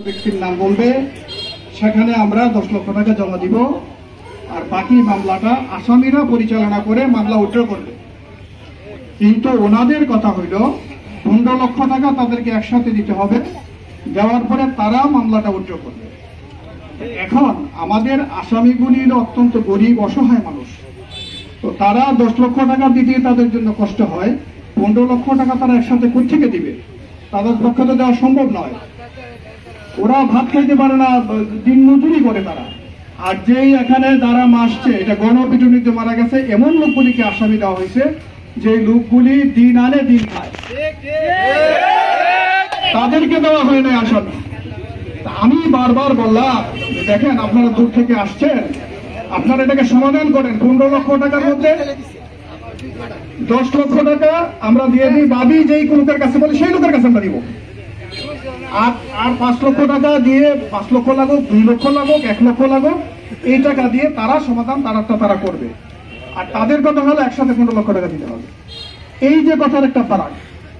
ব্যক্তির নাম বলবে, সেখানে আমরা 10 লক্ষ টাকা জমা দিব, আর বাকি মামলাটা আসামিরা পরিচালনা করে মামলা উইথড্র করবে। কিন্তু ওনাদের কথা হইল 15 লক্ষ টাকা তাদেরকে একসাথে দিতে হবে, দেওয়ার পরে তারা মামলাটা উইথড্র করবে। এখন আমাদের আসামিগুলির অত্যন্ত গরিব অসহায় মানুষ, তো তারা 10 লক্ষ টাকা দিতে তাদের জন্য কষ্ট হয়। 15 লক্ষ টাকা তারা একসাথে কোত্থেকে দিবে? তাদের পক্ষে তো দেওয়া সম্ভব নয়। ওরা ভাত খাইতে পারে না, দিন মজুরি করে তারা। আর যেই এখানে যারা মাসছে, এটা গণপিটুনিতে মারা গেছে এমন লোকগুলিকে আসামি দেওয়া হয়েছে যে লোকগুলি দিন আনে দিন খায়, তাদেরকে দেওয়া হয় না আসামি। আমি বারবার বললাম, দেখেন আপনারা দূর থেকে আসছেন, আপনারা এটাকে সমাধান করেন। 15 লক্ষ টাকার মধ্যে 10 লক্ষ টাকা আমরা দিয়ে দিই, ভাবি যেই লোকের কাছে বলি সেই লোকের কাছে আমরা দিব। আর 5 লক্ষ টাকা দিয়ে 5 লক্ষ লাগুক, 2 লক্ষ লাগুক, 1 লক্ষ লাগুক, এই টাকা দিয়ে তারা সমাধান তারা করবে। আর তাদের কথা হলো একসাথে 15 লক্ষ টাকা দিতে হবে। এই যে কথার একটা ফারাক,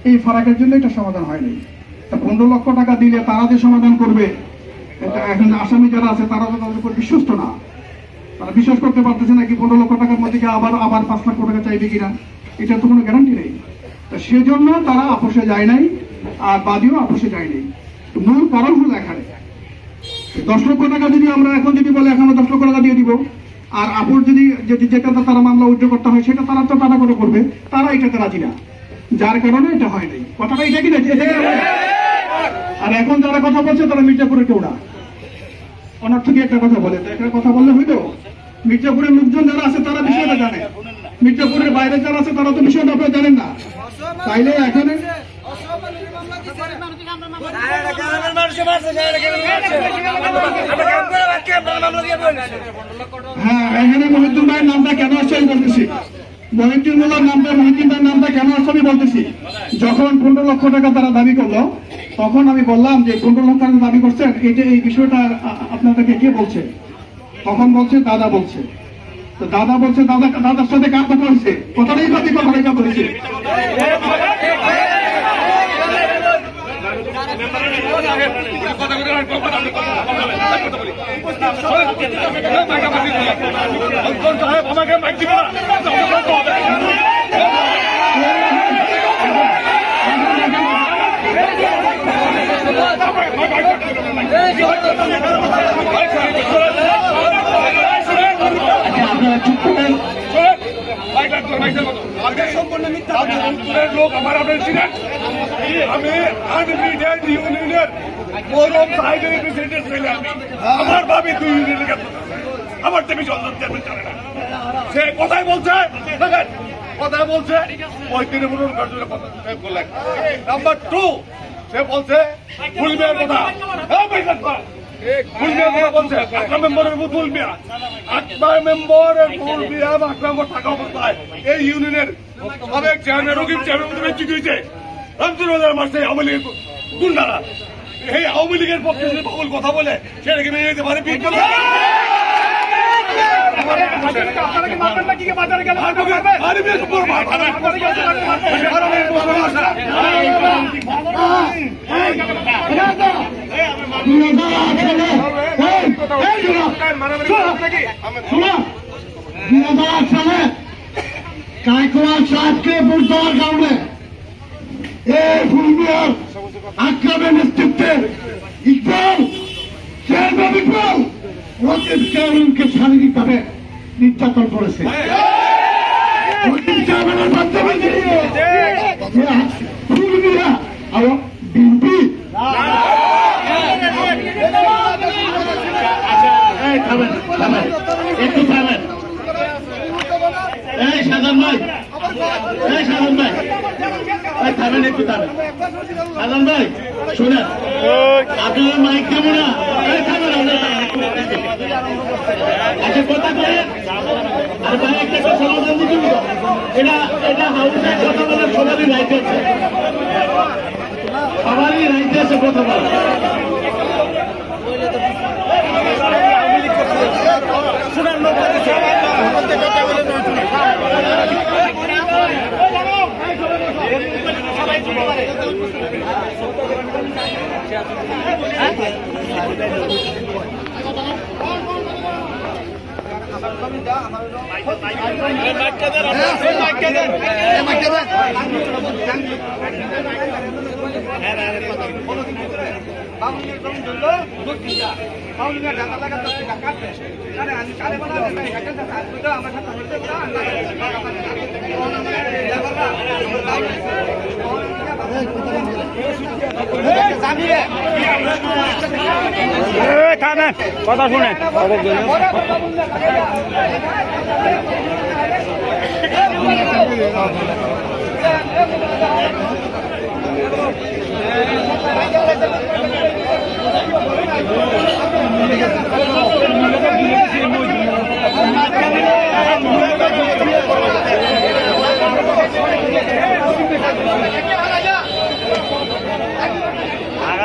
এই ফারাকের জন্য এটা সমাধান হয়নি। 15 লক্ষ টাকা দিলে তারা যে সমাধান করবে, এখন আসামি যারা আছে তারা তো তাদের উপর বিশ্বস্ত না, তারা বিশ্বাস করতে পারতেছে না কি 15 লক্ষ টাকার মধ্যে আবার 5 লক্ষ টাকা চাইবে কিনা, এটা তো কোনো গ্যারান্টি নেই। তো সেজন্য তারা আপোষে যায় নাই, আর বাদীও আপোষে যায় নাই। মূল কারণ হলো এখানে 10 লক্ষ টাকা যদি আমরা এখন যদি বলে এখন 10 লক্ষ টাকা দিয়ে দিব, আর আপোষ যদি যেটা তারা মামলা উইথড্র করতে হয় সেটা তারা তো টাকা করে করবে, তারা এটাতে রাজি না, যার কারণে এটা হয় নাই। কথাটা এটা কি না? আর এখন যারা কথা বলছে তারা মির্জাপুরের কেউ না, অনর্থকী একটা কথা বলে। একটা কথা বললে হইতো, মির্জাপুরের লোকজন যারা আছে তারা বিষয়টা জানে, মির্জাপুরের বাইরে যারা আছে তারা তো বিষয়টা আপনারা জানেন না। তাইলে এখানে হ্যাঁ, এখানে মহিউদ্দিন ভাইয়ের নামটা কেন আসছে আমি বলতেছি, মহিউদ্দিন ভাইয়ের নামটা কেন আসছে আমি বলতেছি। যখন 15 লক্ষ টাকা তারা দাবি করলো, তখন আমি বললাম যে 15 লক্ষ টাকা দাবি করছেন, এই বিষয়টা আপনাদেরকে কে বলছে? তখন বলছে দাদা বলছে। তো দাদা বলছে, দাদার সাথে কার কথা হয়েছে? কথাটাই কথা বলেছে। লোক আমার আপনার ছিলেন, আমি আনবিডেড ইউনিয়নের গৌরব সাহেবের প্রেসিডেন্ট ছিলাম। আমার ভাবি 2 ইউনিয়নের কাছে আমার দেবী সন্তান জানে না। সে কথাই বলছে ওই তৃণমূলের কার্যকর কথা বললেন। নাম্বার 2, সে বলছে ফুলমিয়ার কথা, ফুলমিয়ার কথা বলছে। 8 মেম্বরের ফুলমিয়া, 8 মেম্বরের ফুলমিয়া 8 মেম্বর থাকা অবস্থায় এই ইউনিয়নের সাবেক চেয়ারম্যান রকিব চেয়ারম্যান চিঠি হয়েছে রমজানের মাসে আওয়ামী লীগের গুন্ডারা। এই আওয়ামী লীগের পক্ষে যদি ভুল কথা বলে সেটাকে মেনে যেতে পারে কায়কোয়াল সাহেবকে ভোট দেওয়ার কারণে এই ফুলমিয়ার আক্রমণের নেতৃত্বে ইকবাল রকিবকে শারীরিকভাবে নির্যাতন করেছে। ফুলমিয়া আর বিএনপি একটু থামেন। এই সাধারণ ভাই, থামেন একটু, থামেন সাধারণ ভাই, শুনেন আপনারা মাইক দেবো না, আচ্ছা কথা বলেন। আর ভাই একটা সমাধান দিতে হবে, এটা হাউসে কথা বলার সবারই রাইট আছে, কথা বলার। সবাই কথা শুনে আগাম